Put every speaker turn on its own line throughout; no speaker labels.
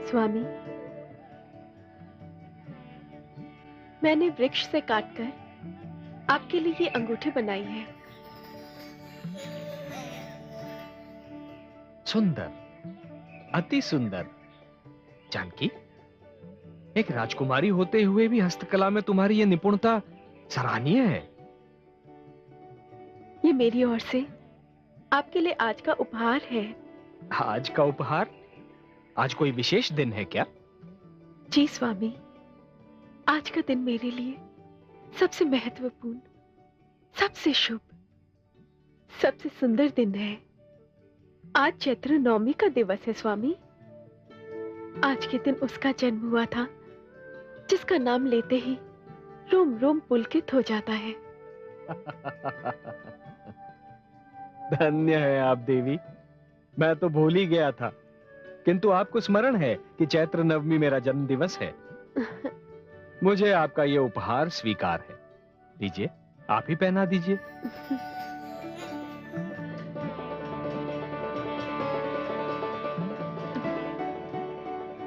स्वामी, मैंने वृक्ष से काटकर आपके लिए ये अंगूठी बनाई है।
सुंदर, अति सुंदर। जानकी, एक राजकुमारी होते हुए भी हस्तकला में तुम्हारी यह निपुणता सराहनीय है।
ये मेरी ओर से आपके लिए आज का उपहार है।
आज का उपहार? आज कोई विशेष दिन है क्या?
जी स्वामी, आज का दिन मेरे लिए सबसे महत्वपूर्ण, सबसे शुभ, सबसे सुंदर दिन है। आज चैत्र नवमी का दिवस है स्वामी। आज के दिन उसका जन्म हुआ था जिसका नाम लेते ही रोम रोम पुलकित हो जाता है।
धन्य है आप देवी। मैं तो भूल ही गया था, किंतु आपको स्मरण है कि चैत्र नवमी मेरा जन्म दिवस है। मुझे आपका यह उपहार स्वीकार है। दीजिए, आप ही पहना दीजिए।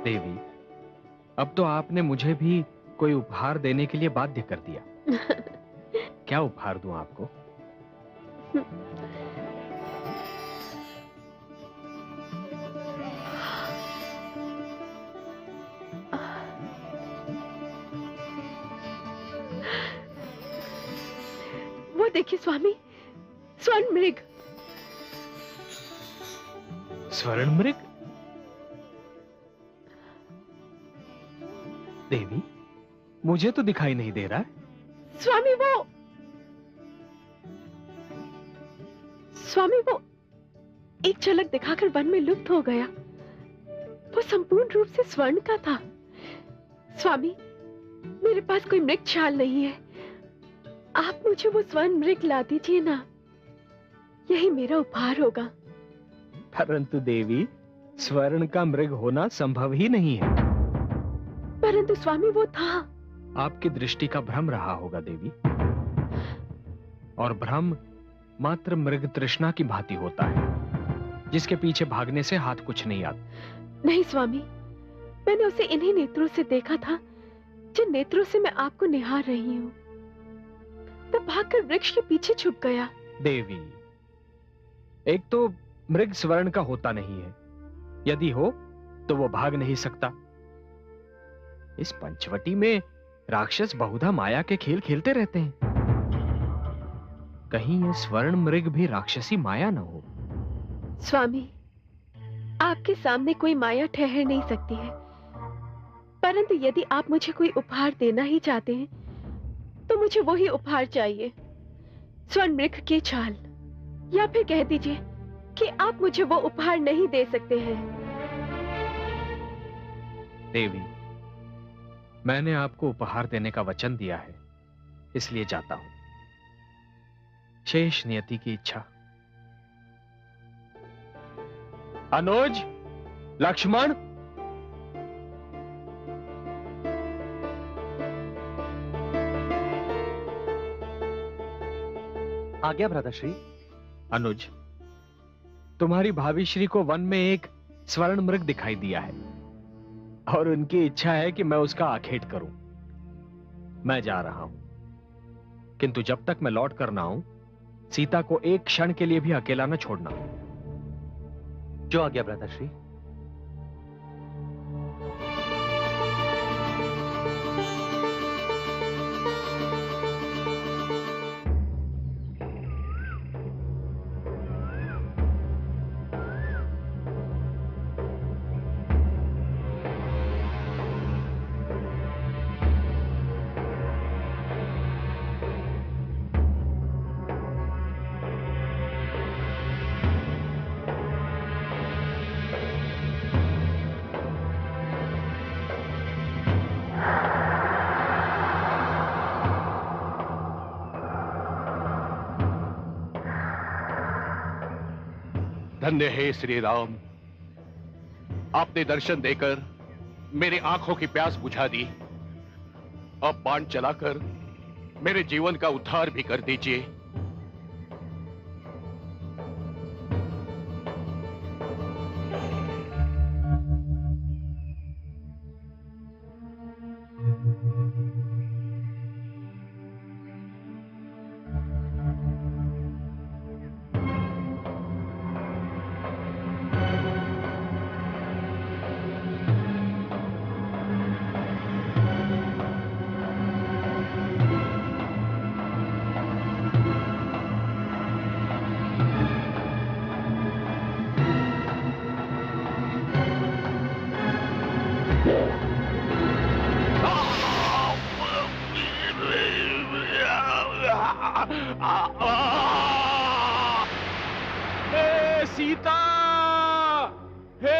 देवी, अब तो आपने मुझे भी कोई उपहार देने के लिए बाध्य कर दिया। क्या उपहार दूं आपको?
वो देखिए स्वामी, स्वर्ण मृग।
स्वर्ण मृग? देवी, मुझे तो दिखाई नहीं दे रहा है।
स्वामी वो एक झलक दिखाकर वन में लुप्त हो गया। वो संपूर्ण रूप से स्वर्ण का था। स्वामी, मेरे पास कोई मृग छाल नहीं है। आप मुझे वो स्वर्ण मृग ला दीजिए ना, यही मेरा उपहार होगा।
परंतु देवी, स्वर्ण का मृग होना संभव ही नहीं है।
परंतु स्वामी वो था।
आपकी दृष्टि का भ्रम रहा होगा देवी, और भ्रम मात्र मृग तृष्णा की भांति होता है, जिसके पीछे भागने से हाथ कुछ नहीं आता।
नहीं स्वामी, मैंने उसे इन्हीं नेत्रों से देखा था जिन नेत्रों से मैं आपको निहार रही हूँ। तब भागकर वृक्ष के पीछे छुप गया।
देवी, एक तो मृग स्वर्ण का होता नहीं है, यदि हो तो वो भाग नहीं सकता। इस पंचवटी में राक्षस बहुधा माया के खेल खेलते रहते हैं। कहीं ये स्वर्ण मृग भी राक्षसी माया न हो।
स्वामी, आपके सामने कोई माया ठहर नहीं सकती है, परंतु यदि आप मुझे कोई उपहार देना ही चाहते हैं तो मुझे वही उपहार चाहिए, स्वर्ण मृग की छाल। या फिर कह दीजिए कि आप मुझे वो उपहार नहीं दे सकते हैं।
देवी, मैंने आपको उपहार देने का वचन दिया है, इसलिए जाता हूं। शेष नियति की इच्छा। अनुज, लक्ष्मण,
आज्ञा भ्राताश्री।
अनुज, तुम्हारी भाभी श्री को वन में एक स्वर्ण मृग दिखाई दिया है और उनकी इच्छा है कि मैं उसका आखेट करूं। मैं जा रहा हूं, किंतु जब तक मैं लौट कर ना आऊं, सीता को एक क्षण के लिए भी अकेला न छोड़ना।
जो आज्ञा भ्राताश्री।
धन्य हे श्री राम, आपने दर्शन देकर मेरी आंखों की प्यास बुझा दी। अब बाण चलाकर मेरे जीवन का उद्धार भी कर दीजिए।
हे सीता, हे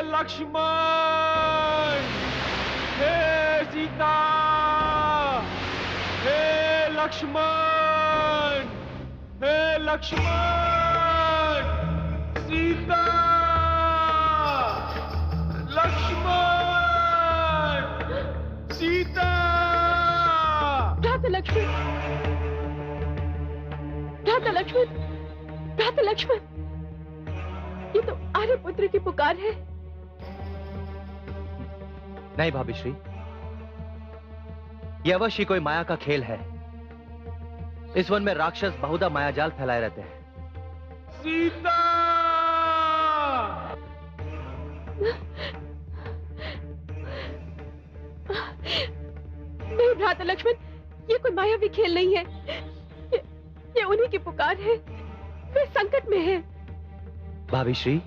लक्ष्मण, हे सीता, हे लक्ष्मण, हे लक्ष्मण, सीता, लक्ष्मण, सीता।
भ्राता लक्ष्मण, भ्राता लक्ष्मण, भ्राता लक्ष्मण, ये तो आर्यपुत्र की पुकार है।
नहीं भाभी श्री, यह अवश्य कोई माया का खेल है। इस वन में राक्षस बहुधा मायाजाल फैलाए रहते हैं।
सीता।
नहीं भ्राता लक्ष्मण, ये कोई मायावी खेल नहीं है। ये उन्हीं की पुकार है। वे संकट में हैं।
भाभी श्री,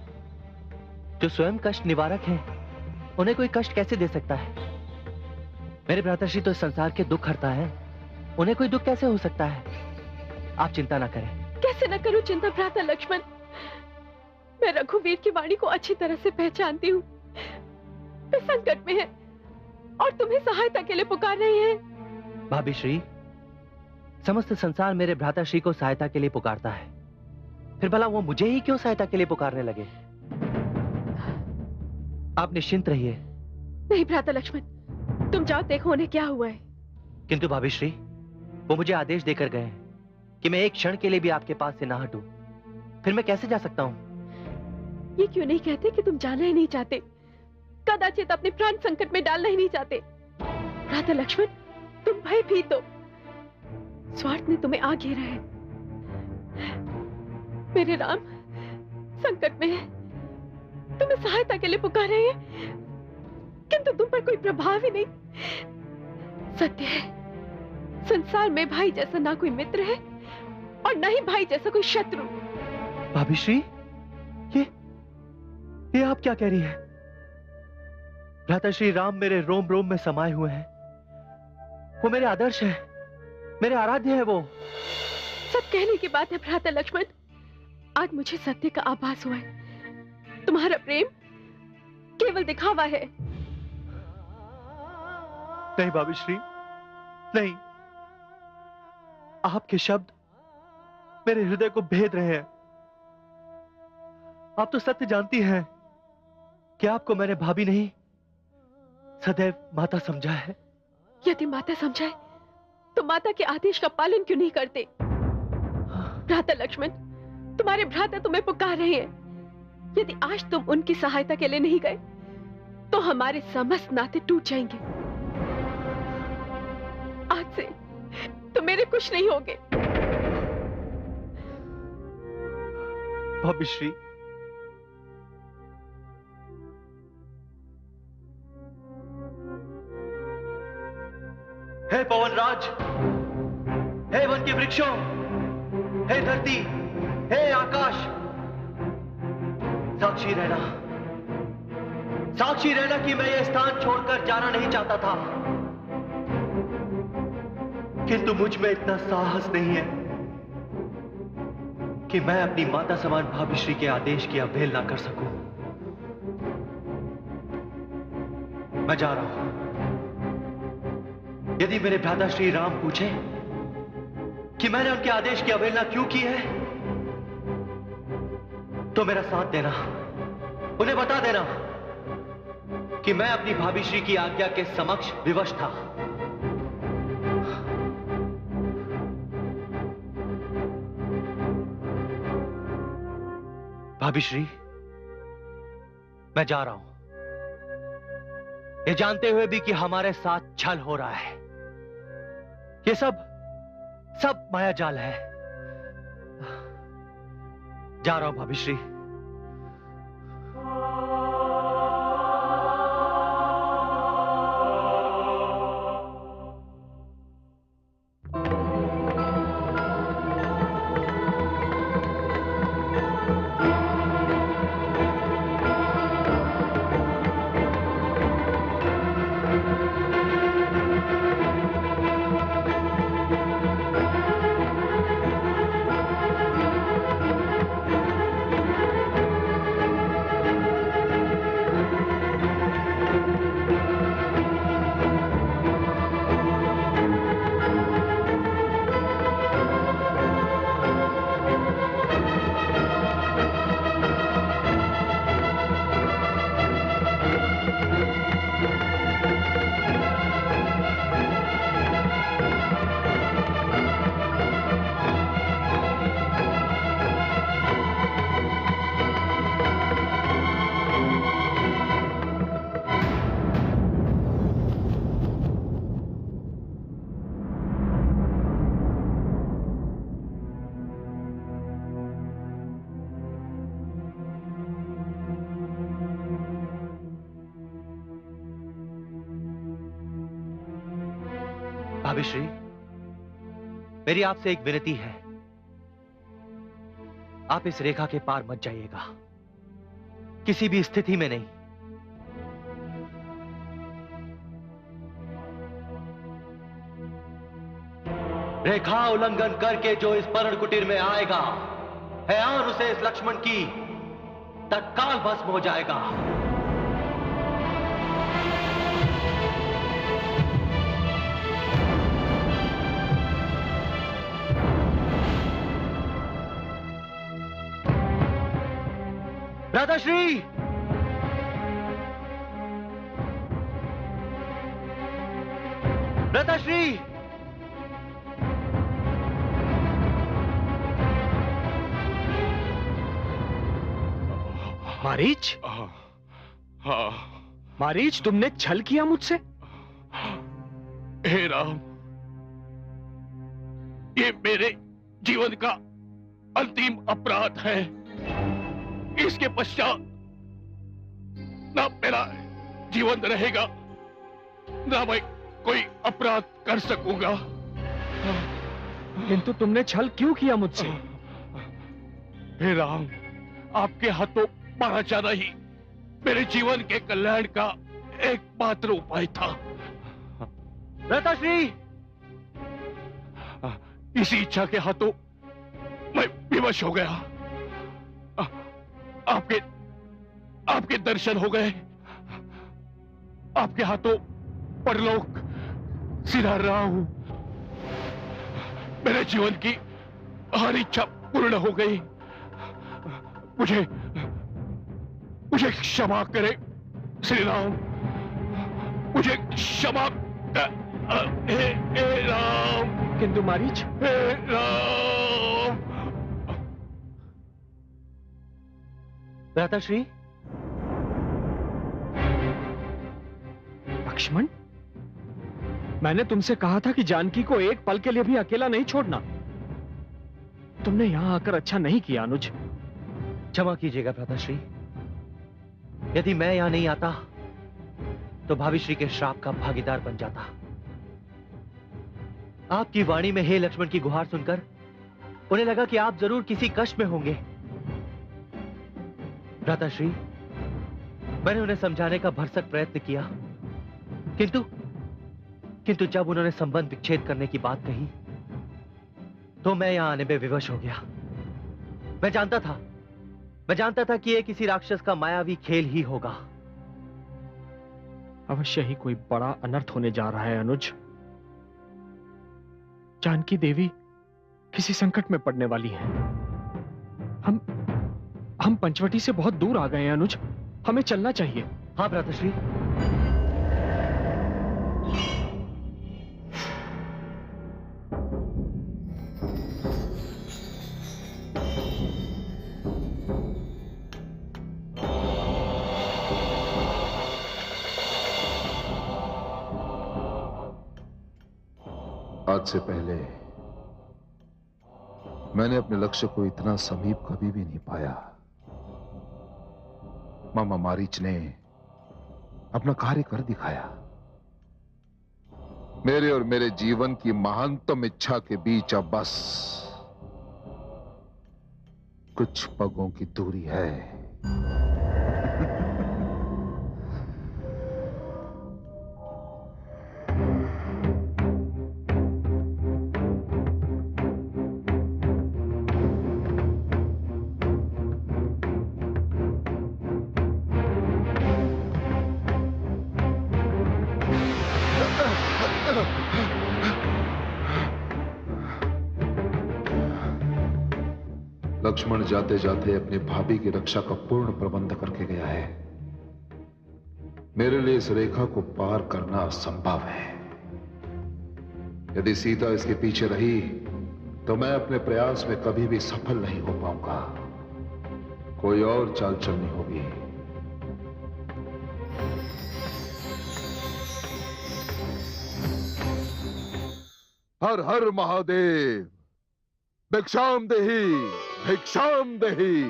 जो स्वयं कष्ट निवारक हैं, उन्हें कोई कष्ट कैसे दे सकता है? मेरे भ्राताश्री तो इस संसार के दुख हरता है, उन्हें कोई दुख कैसे हो सकता है? आप चिंता ना करें।
कैसे न करूं चिंता भ्राता लक्ष्मण? मैं रघुवीर की वाणी को अच्छी तरह से पहचानती हूँ। वे संकट में हैं और तुम्हें सहायता के लिए पुकार रहे हैं।
भाभी श्री, समस्त संसार मेरे भ्राताश्री को सहायता के लिए पुकारता है, फिर भला वो मुझे ही क्यों सहायता के लिए पुकारने लगे? आप निश्चिंत रहिए।
नहीं भ्राता लक्ष्मण, तुम जाओ, देखो उन्हें क्या हुआ है।
किंतु भाभी श्री, वो मुझे आदेश देकर गए हैं कि मैं एक क्षण के लिए भी आपके पास से ना हटूं। फिर मैं कैसे जा सकता हूं?
ये क्यों नहीं कहते कि तुम जाना ही नहीं चाहते, कदाचित अपने प्राण संकट में डालना ही नहीं चाहते? भ्राता लक्ष्मण, तुम भयभीत हो। स्वार्थ ने तुम्हें आ घेरा है। मेरे राम संकट में है, तुम्हें सहायता के लिए पुकार रहे हैं, किंतु तुम पर कोई प्रभाव ही नहीं। सत्य है, संसार में भाई जैसा ना कोई मित्र है और ना ही भाई जैसा कोई शत्रु।
भाभी श्री, ये आप क्या कह रही हैं? भ्राता श्री राम मेरे रोम रोम में समाये हुए हैं। वो मेरे आदर्श है, मेरे आराध्य है। वो
सब कहने की बात है भ्राता लक्ष्मण। आज मुझे सत्य का आभास हुआ है। तुम्हारा प्रेम केवल दिखावा है।
नहीं भाभी श्री, नहीं। आपके शब्द मेरे हृदय को भेद रहे हैं। आप तो सत्य जानती हैं कि आपको मैंने भाभी नहीं, सदैव माता समझा है।
यदि माता समझाए तो माता के आदेश का पालन क्यों नहीं करते? भ्राता लक्ष्मण, तुम्हारे भ्राता तुम्हें पुकार रहे हैं। यदि आज तुम उनकी सहायता के लिए नहीं गए तो हमारे समस्त नाते टूट जाएंगे। आज से तो मेरे कुछ नहीं होगे।
भाभी श्री, हे पवनराज, हे वन के वृक्षों, हे धरती, हे आकाश, साक्षी रहना, साक्षी रहना कि मैं यह स्थान छोड़कर जाना नहीं चाहता था, किंतु मुझ में इतना साहस नहीं है कि मैं अपनी माता समान भाभी श्री के आदेश की अवहेलना कर सकूं। मैं जा रहा हूं। यदि मेरे भ्राता श्री राम पूछे कि मैंने उनके आदेश की अवहेलना क्यों की है, तो मेरा साथ देना, उन्हें बता देना कि मैं अपनी भाभी श्री की आज्ञा के समक्ष विवश था। भाभी श्री, मैं जा रहा हूं, ये जानते हुए भी कि हमारे साथ छल हो रहा है। ये सब माया जाल है। जा रहा हूं भाभी श्री। भाभी श्री, मेरी आपसे एक विनती है, आप इस रेखा के पार मत जाइएगा, किसी भी स्थिति में नहीं। रेखा उल्लंघन करके जो इस पर्ण कुटीर में आएगा, और उसे इस लक्ष्मण की तत्काल भस्म हो जाएगा। भ्राताश्री, भ्राताश्री,
मारीच,
हाँ।
मारीच, तुमने छल किया मुझसे?
हे राम, ये मेरे जीवन का अंतिम अपराध है। इसके पश्चात ना मेरा जीवन रहेगा, ना मैं कोई अपराध कर सकूंगा।
किंतु तुमने छल क्यों किया मुझसे?
हे राम, आपके हाथों मारा जाना ही मेरे जीवन के कल्याण का एकमात्र उपाय था।
भ्राताश्री,
इसी इच्छा के हाथों मैं विवश हो गया। आपके दर्शन हो गए, आपके हाथों परलोक सिधार रहा हूं। मेरे जीवन की हर इच्छा पूर्ण हो गई। मुझे क्षमा करे श्री राम, मुझे क्षमा हे राम।
किंतु मारीच,
हे राम।
भ्राताश्री,
लक्ष्मण, मैंने तुमसे कहा था कि जानकी को एक पल के लिए भी अकेला नहीं छोड़ना। तुमने यहां आकर अच्छा नहीं किया अनुज।
क्षमा कीजिएगा भ्राताश्री, यदि मैं यहां नहीं आता तो भाभी श्री के श्राप का भागीदार बन जाता। आपकी वाणी में हे लक्ष्मण की गुहार सुनकर उन्हें लगा कि आप जरूर किसी कष्ट में होंगे। भ्राताश्री, मैंने उन्हें समझाने का भरसक प्रयत्न किया, किंतु जब उन्होंने संबंध विच्छेद करने की बात कही तो मैं यहां आने में विवश हो गया। मैं जानता था कि यह किसी राक्षस का मायावी खेल ही होगा।
अवश्य ही कोई बड़ा अनर्थ होने जा रहा है अनुज। जानकी देवी किसी संकट में पड़ने वाली है। हम पंचवटी से बहुत दूर आ गए हैं अनुज, हमें चलना चाहिए।
हाँ भ्राताश्री।
आज से पहले मैंने अपने लक्ष्य को इतना समीप कभी भी नहीं पाया। मामा मारीच ने अपना कार्य कर दिखाया। मेरे और मेरे जीवन की महानतम इच्छा के बीच अब बस कुछ पगों की दूरी है। लक्ष्मण जाते जाते अपनी भाभी की रक्षा का पूर्ण प्रबंध करके गया है। मेरे लिए इस रेखा को पार करना असंभव है। यदि सीता इसके पीछे रही तो मैं अपने प्रयास में कभी भी सफल नहीं हो पाऊंगा। कोई और चाल चलनी होगी। हर हर महादेव, भिक्षाम देहि, भिक्षाम देहि,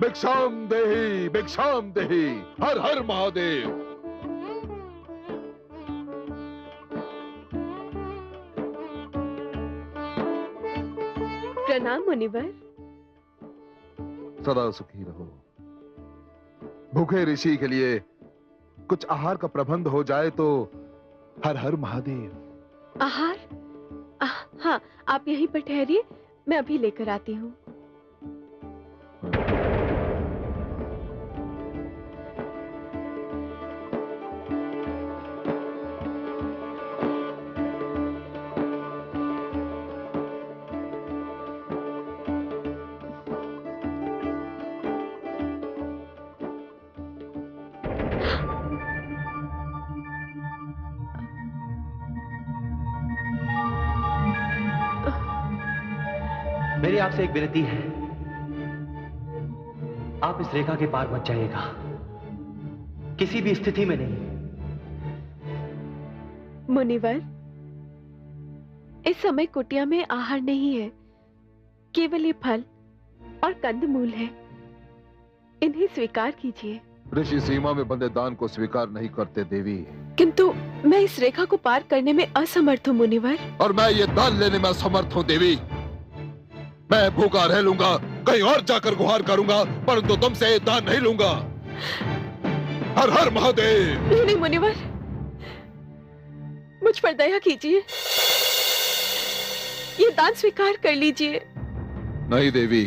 भिक्षाम देहि, भिक्षाम देहि। हर हर महादेव।
प्रणाम मुनिवर।
सदा सुखी रहो। भूखे ऋषि के लिए कुछ आहार का प्रबंध हो जाए तो हर हर महादेव।
आहार? हाँ, आप यहीं पर ठहरिए, मैं अभी लेकर आती हूँ।
मेरी आपसे एक विनती है, आप इस रेखा के पार मत जाइएगा, किसी भी स्थिति में नहीं।
मुनिवर, इस समय कुटिया में आहार नहीं है, केवल ये फल और कंदमूल है, इन्हें स्वीकार कीजिए।
ऋषि सीमा में बंधे दान को स्वीकार नहीं करते देवी।
किंतु मैं इस रेखा को पार करने में असमर्थ हूँ मुनिवर।
और मैं ये दान लेने में असमर्थ हूँ देवी। मैं भूखा रह लूंगा, कहीं और जाकर गुहार करूंगा, परंतु तुमसे दान नहीं लूंगा। हर हर महादेव।
नहीं मुनिवर, मुझ पर दया कीजिए, ये दान स्वीकार कर लीजिए।
नहीं देवी,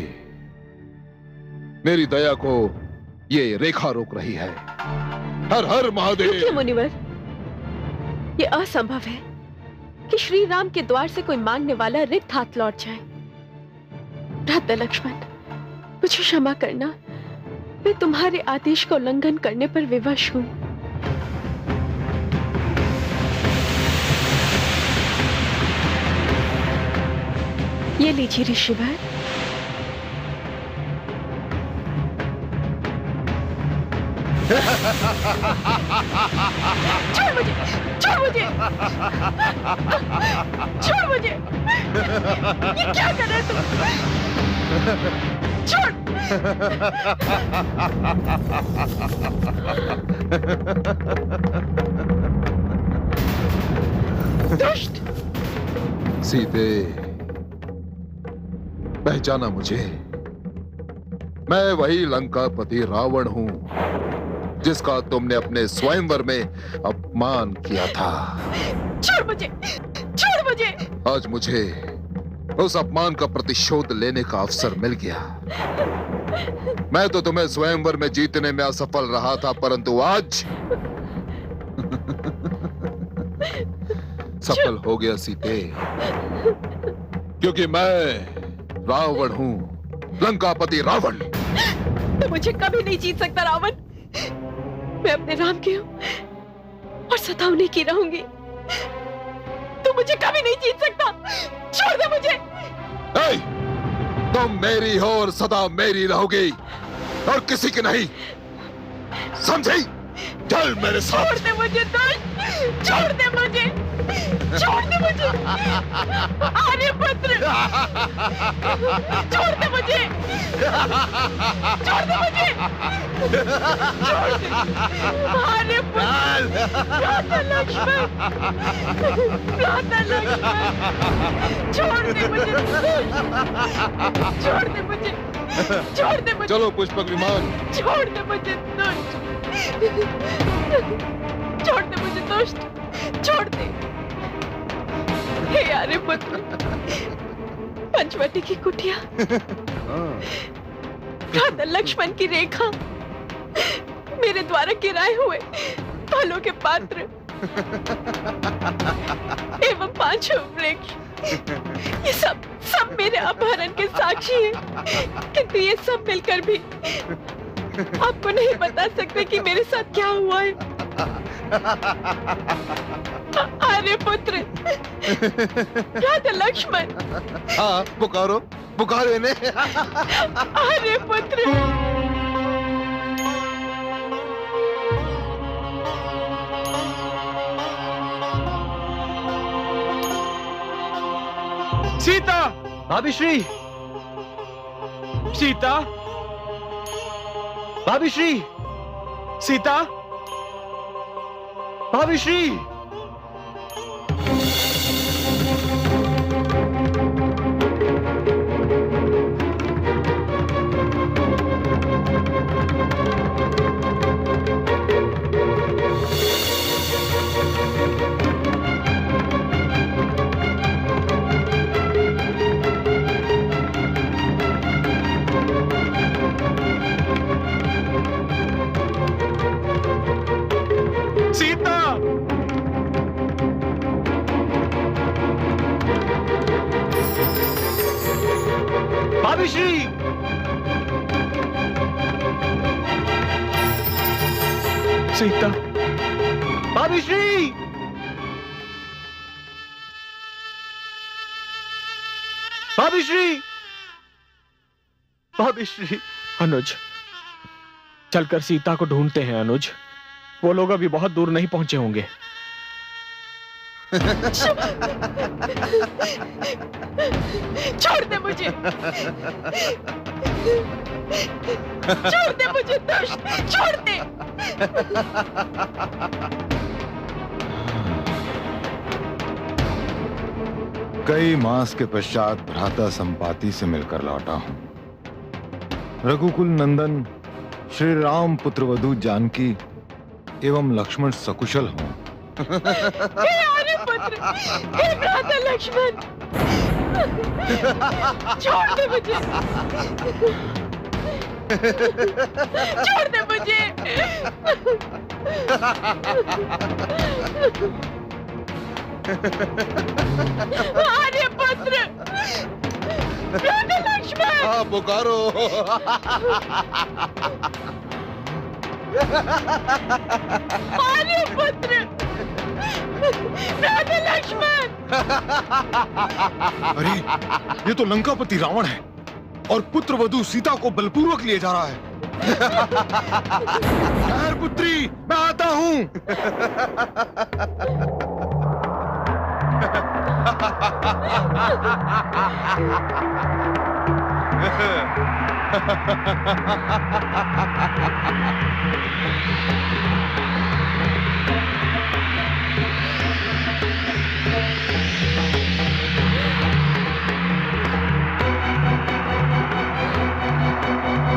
मेरी दया को ये रेखा रोक रही है। हर हर महादेव।
रुकिए मुनिवर, ये असंभव है कि श्री राम के द्वार से कोई मांगने वाला रिक्त हाथ लौट जाए। भ्राता लक्ष्मण, मुझे क्षमा करना, मैं तुम्हारे आदेश का उल्लंघन करने पर विवश हूं। ये लीजिए ऋषिवर। छोड़ मुझे, छोड़ मुझे, छोड़ मुझे। ये क्या कर रहे तुम? छोड़। दुष्ट।
सीते, पहचाना मुझे? मैं वही लंकापति रावण हूं जिसका तुमने अपने स्वयंवर में अपमान किया था।
छोड़ मुझे, छोड़ मुझे।
आज मुझे उस अपमान का प्रतिशोध लेने का अवसर मिल गया। मैं तो तुम्हें स्वयंवर में जीतने में असफल रहा था, परंतु आज सफल हो गया सीते, क्योंकि मैं रावण हूं, लंकापति रावण।
तो मुझे कभी नहीं जीत सकता रावण। मैं अपने राम की हूं और सदा उन्हीं की रहूंगी। तू मुझे कभी नहीं जीत सकता। छोड़ दे मुझे।
hey, तुम मेरी हो और सदा मेरी रहोगी और किसी की नहीं, समझी? चल मेरे साथ।
छोड़ दे मुझे दुष्ट, छोड़ दे मुझे, छोड़ दे मुझे। आर्यपुत्र, छोड़ दे मुझे, छोड़ दे मुझे, छोड़ दे। आर्यपुत्र, भ्राता लक्ष्मण, भ्राता लक्ष्मण, छोड़ दे मुझे, छोड़ दे मुझे, छोड़ दे मुझे।
चलो पुष्पक विमान।
छोड़ दे मुझे दुष्ट, छोड़ दे मुझे दुष्ट, छोड़ दे। हे आर्यपुत्र, पंचवटी की कुटिया, भ्राता लक्ष्मण की रेखा, मेरे द्वारा गिराए हुए फलों के पात्र एवं पांचों वृक्ष, ये सब मेरे अपहरण के साक्षी हैं। किंतु ये सब मिलकर भी आपको नहीं बता सकते कि मेरे साथ क्या हुआ है। आर्यपुत्र, भ्राता लक्ष्मण।
हाँ, पुकारो, पुकारो इन्हें।
आर्यपुत्र,
सीता,
भाभी श्री,
सीता,
भाभी श्री,
सीता,
भाभी श्री। भाभी श्री!
सीता,
भाभी श्री! भाभी श्री! भाभी श्री!
अनुज, चलकर सीता को ढूंढते हैं अनुज। वो लोग अभी बहुत दूर नहीं पहुंचे होंगे।
छोड़ दे मुझे, छोड़ दे मुझे दुष्ट, छोड़ दे।
कई मास के पश्चात भ्राता संपाति से मिलकर लौटा हूं। रघुकुल नंदन श्री राम पुत्रवधू जानकी एवं लक्ष्मण सकुशल हों।
हे आर्यपुत्र, हे भ्राता लक्ष्मण, छोड़ दे मुझे, छोड़ दे मुझे। आर्यपुत्र, भ्राता लक्ष्मण,
हाँ पुकारो।
आर्यपुत्र, भ्राता लक्ष्मण।
अरे ये तो लंकापति रावण है और पुत्रवधू सीता को बलपूर्वक लिए जा रहा है। खैर पुत्री, मैं आता हूं।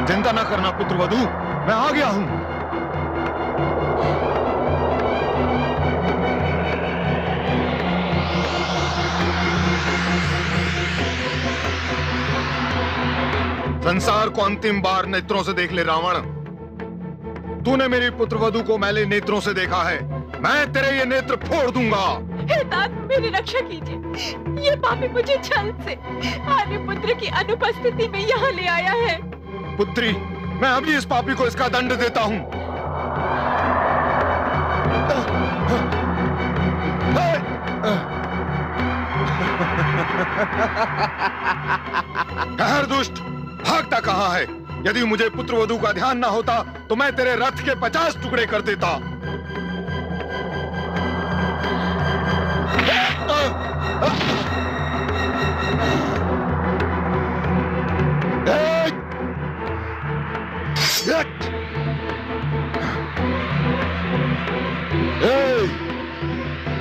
चिंता न करना पुत्रवधू, मैं आ गया हूं। संसार को अंतिम बार नेत्रों से देख ले रावण। तूने मेरी पुत्रवधू को मैले नेत्रों से देखा है, मैं तेरे ये नेत्र फोड़ दूंगा।
हे तात, मेरी रक्षा कीजिए। ये पापी मुझे छल से आर्यपुत्र की अनुपस्थिति में यहाँ ले आया है।
पुत्री, मैं अभी इस पापी को इसका दंड देता हूं। ठहर दुष्ट, भागता कहाँ है? यदि मुझे पुत्रवधू का ध्यान ना होता तो मैं तेरे रथ के 50 टुकड़े कर देता।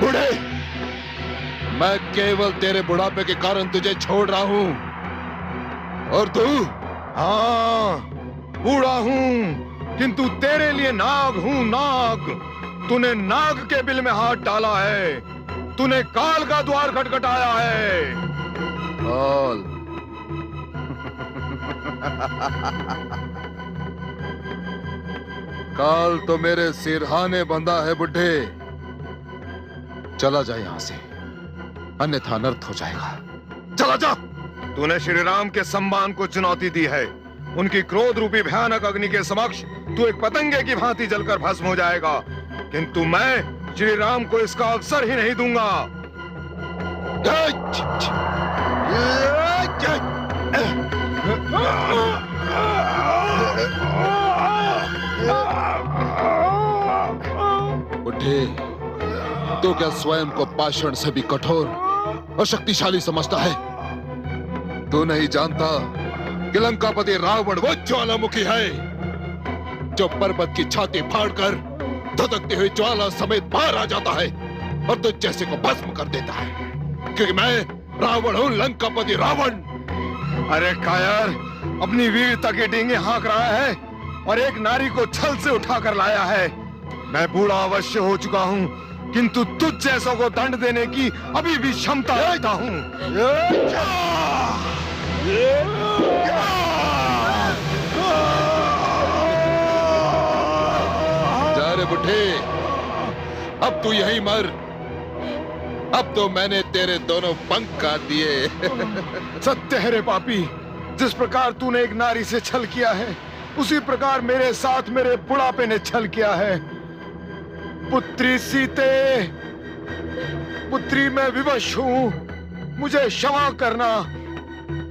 बूढ़े, मैं केवल तेरे बुढ़ापे के कारण तुझे छोड़ रहा हूं और तू? हाँ, बूढ़ा हूं किंतु तेरे लिए नाग हूं, नाग। तूने नाग के बिल में हाथ डाला है, तूने काल का द्वार खटखटाया है। काल। काल तो मेरे सिरहाने बंधा है बुढ़े। चला जा यहां से, अन्यथा अनर्थ हो जाएगा। चला जा। तूने श्री राम के सम्मान को चुनौती दी है। उनकी क्रोध रूपी भयानक अग्नि के समक्ष तू एक पतंगे की भांति जलकर भस्म हो जाएगा, किंतु मैं श्री राम को इसका अवसर ही नहीं दूंगा। बुढ़े, तो क्या स्वयं को पाषाण से भी कठोर और शक्तिशाली समझता है? तू नहीं जानता कि लंकापति रावण वो ज्वालामुखी है जो पर्वत की छाती फाड़कर धधकते हुए ज्वाला समेत बाहर आ जाता है और तुझ जैसे को भस्म कर देता है। क्योंकि मैं रावण हूं, लंकापति रावण। अरे कायर, अपनी वीरता के डींगे हाँक रहा है और एक नारी को छल से उठाकर लाया है। मैं बूढ़ा अवश्य हो चुका हूं, किंतु तुझ जैसों को दंड देने की अभी भी क्षमता रखता हूं। जा रे बुढ़े, अब तू यहीं मर। अब तो मैंने तेरे दोनों पंख काट दिए। सत्य है रे पापी, जिस प्रकार तूने एक नारी से छल किया है, उसी प्रकार मेरे साथ मेरे बुढ़ापे ने छल किया है। पुत्री सीते, पुत्री मैं विवश हूं, मुझे क्षमा करना,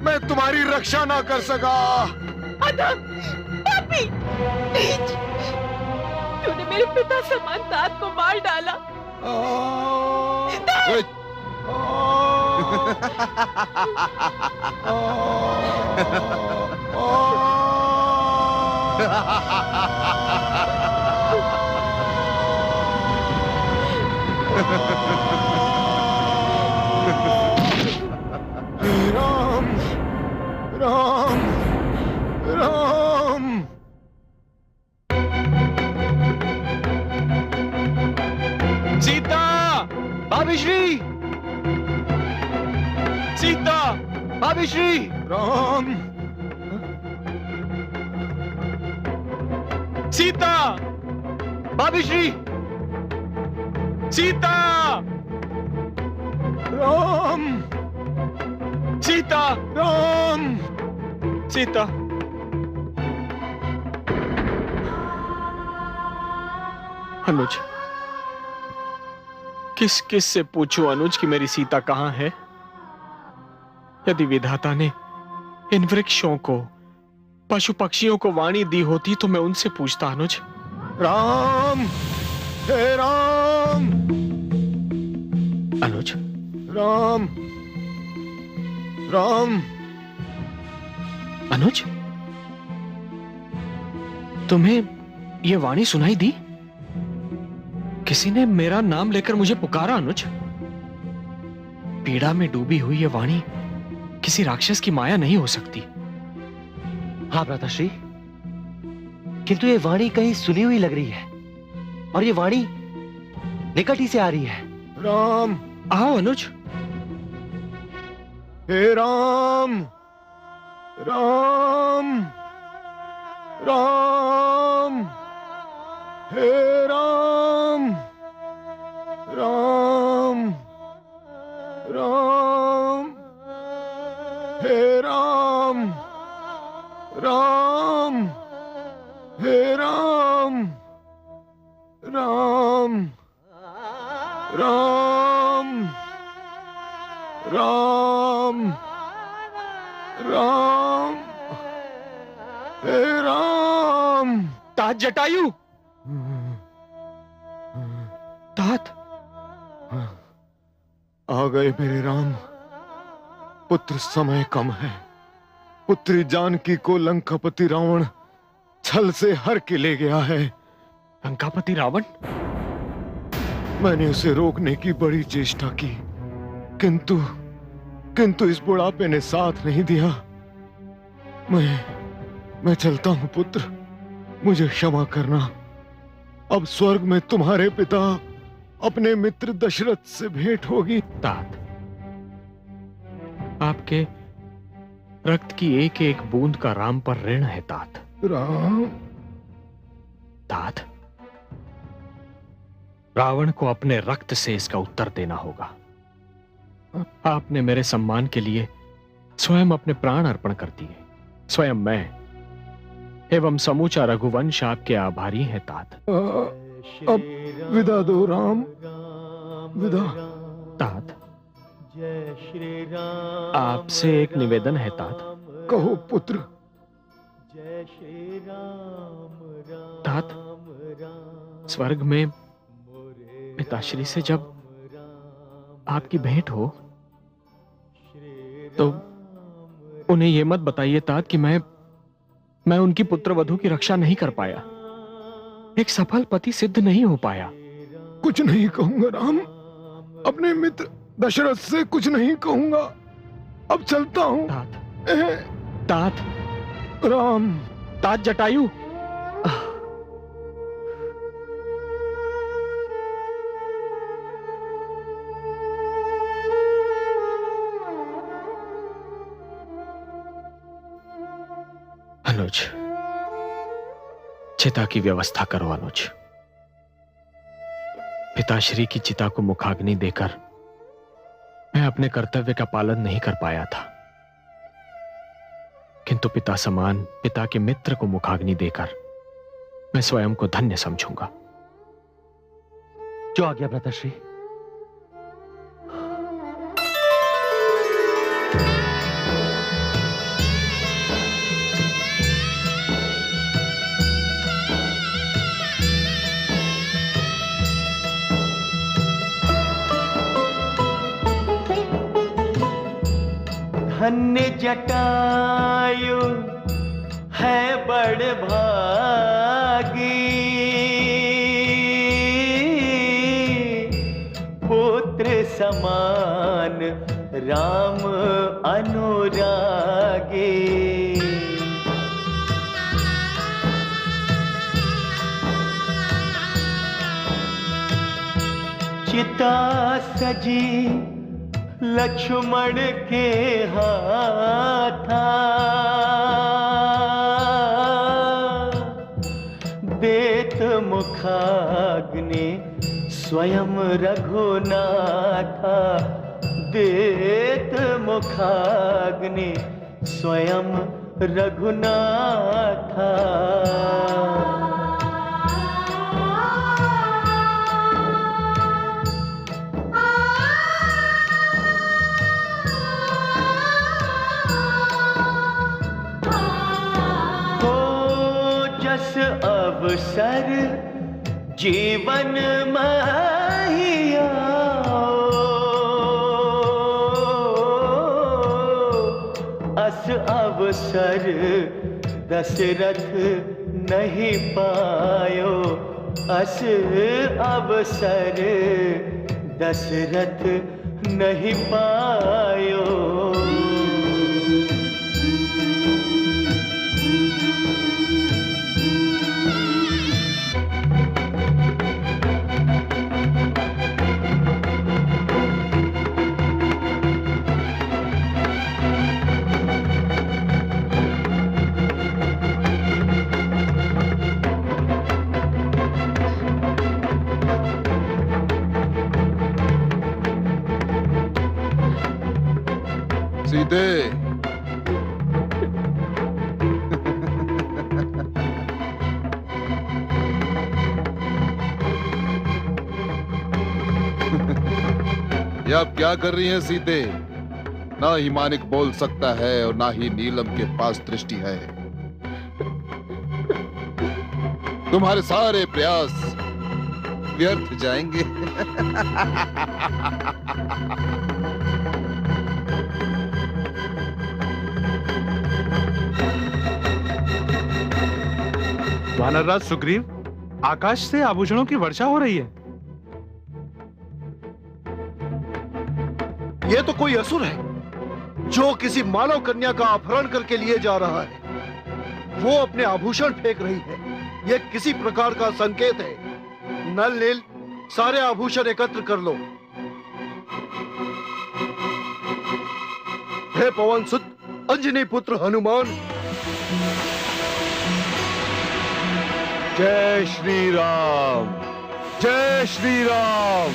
मैं तुम्हारी रक्षा ना कर सका।
पापी, नीच, तूने मेरे पिता समान तात को मार डाला।
राम, राम, राम।
सीता, भाभी श्री, सीता, भाभी श्री।
राम,
सीता, भाभी श्री, सीता,
राम,
सीता,
राम।
सीता। अनुज, किस किस से पूछूं अनुज कि मेरी सीता कहां है? यदि विधाता ने इन वृक्षों को, पशु पक्षियों को वाणी दी होती तो मैं उनसे पूछता। अनुज,
राम, हे राम,
अनुज,
राम, राम।
अनुज, तुम्हें यह वाणी सुनाई दी? किसी ने मेरा नाम लेकर मुझे पुकारा। अनुज, पीड़ा में डूबी हुई यह वाणी किसी राक्षस की माया नहीं हो सकती।
हाँ भ्राताश्री, किंतु ये वाणी कहीं सुनी हुई लग रही है, और ये वाणी निकट ही से आ रही है।
राम,
आओ अनुज।
हे राम, राम, राम, हे राम, राम, राम, हे राम, राम, हे राम, राम, राम, राम, राम, हे राम।
तात जटायु, तात,
आ गए मेरे राम। पुत्र, समय कम है। पुत्री जानकी को लंकापति रावण छल से हर के ले गया है।
लंकापति रावण?
मैंने उसे रोकने की बड़ी चेष्टा की, किंतु इस बुढ़ापे ने साथ नहीं दिया। मैं चलता हूं पुत्र, मुझे क्षमा करना। अब स्वर्ग में तुम्हारे पिता अपने मित्र दशरथ से भेंट होगी।
तात, आपके रक्त की एक एक बूंद का राम पर ऋण है तात।
राम,
तात, रावण को अपने रक्त से इसका उत्तर देना होगा। आपने मेरे सम्मान के लिए स्वयं अपने प्राण अर्पण कर दिए। स्वयं मैं एवं समूचा रघुवंश आपके आभारी हैं तात।
अब विदा दो राम, विदा।
तात, आपसे एक निवेदन है तात।
कहो पुत्र।
तात, स्वर्ग में पिताश्री से जब आपकी भेंट हो तो उन्हें यह मत बताइए तात कि मैं उनकी पुत्रवधू की रक्षा नहीं कर पाया, एक सफल पति सिद्ध नहीं हो पाया।
कुछ नहीं कहूंगा राम, अपने मित्र दशरथ से कुछ नहीं कहूंगा। अब चलता हूं।
तात,
राम,
तात जटायु। अनुज, चिता की व्यवस्था करो अनुज। पिताश्री की चिता को मुखाग्नि देकर मैं अपने कर्तव्य का पालन नहीं कर पाया था, किंतु पिता समान, पिता के मित्र को मुखाग्नि देकर मैं स्वयं को धन्य समझूंगा।
जो आज्ञा भ्राताश्री।
धन्य जटायु है बड़ भागी, पुत्र समान राम अनुरागे। चिता सजी लक्ष्मण के हाथा, देत मुखाग्नि स्वयं रघुनाथा, देत मुखाग्नि स्वयं रघुनाथा। अवसर जीवन महिया, अस अवसर दशरथ नहीं पायो, अस अवसर दशरथ नहीं पायो।
सीते, ये आप क्या कर रही हैं सीते? ना ही मानिक बोल सकता है और ना ही नीलम के पास दृष्टि है। तुम्हारे सारे प्रयास व्यर्थ जाएंगे।
वानरराज सुग्रीव, आकाश से आभूषणों की वर्षा हो रही है।
यह तो कोई असुर है जो किसी मानव कन्या का अपहरण करके लिए जा रहा है। वो अपने आभूषण फेंक रही है। यह किसी प्रकार का संकेत है। नल नील, सारे आभूषण एकत्र कर लो। हे पवन सुत अंजनी पुत्र हनुमान,
जय श्री राम, जय श्री राम,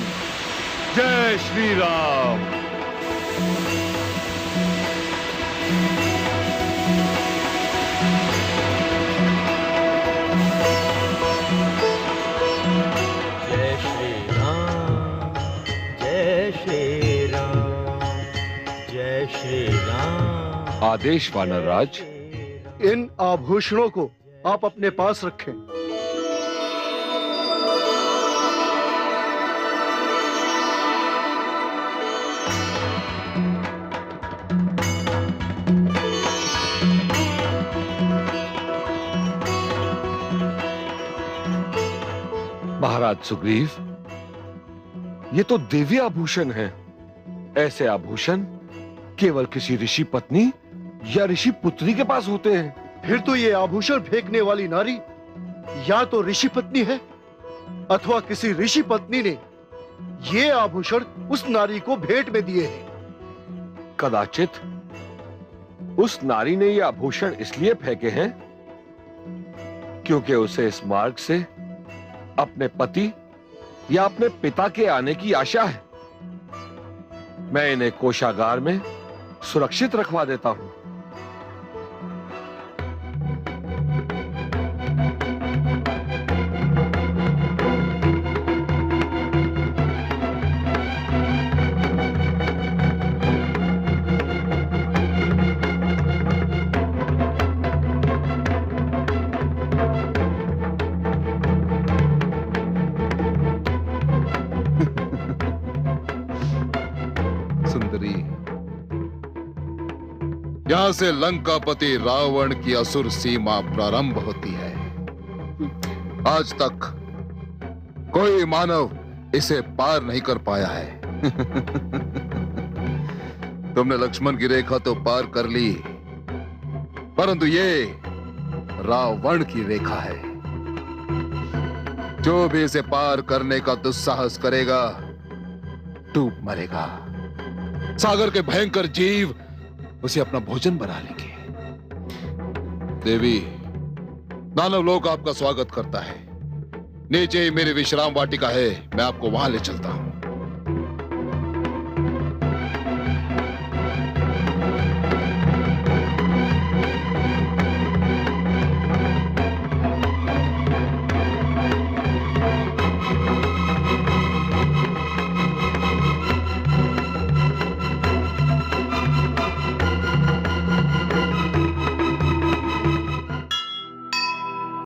जय श्री राम।
जय श्री राम, जय श्री राम, जय श्री राम।
आदेश वानरराज।
इन आभूषणों को आप अपने पास रखें।
महाराज सुग्रीव, ये तो देवी आभूषण है। ऐसे आभूषण केवल किसी ऋषि पत्नी या ऋषि पुत्री के पास होते हैं।
फिर तो ये आभूषण फेंकने वाली नारी या तो ऋषि पत्नी है अथवा किसी ऋषि पत्नी ने ये आभूषण उस नारी को भेंट में दिए हैं।
कदाचित उस नारी ने ये आभूषण इसलिए फेंके हैं क्योंकि उसे इस मार्ग से अपने पति या अपने पिता के आने की आशा है। मैं इन्हें कोषागार में सुरक्षित रखवा देता हूं।
यहां से लंकापति रावण की असुर सीमा प्रारंभ होती है। आज तक कोई मानव इसे पार नहीं कर पाया है। तुमने लक्ष्मण की रेखा तो पार कर ली, परंतु ये रावण की रेखा है। जो भी इसे पार करने का दुस्साहस करेगा डूब मरेगा। सागर के भयंकर जीव उसे अपना भोजन बना लेंगे। देवी, दानव लोग आपका स्वागत करता है। नीचे ही मेरी विश्राम वाटिका है, मैं आपको वहां ले चलता हूं।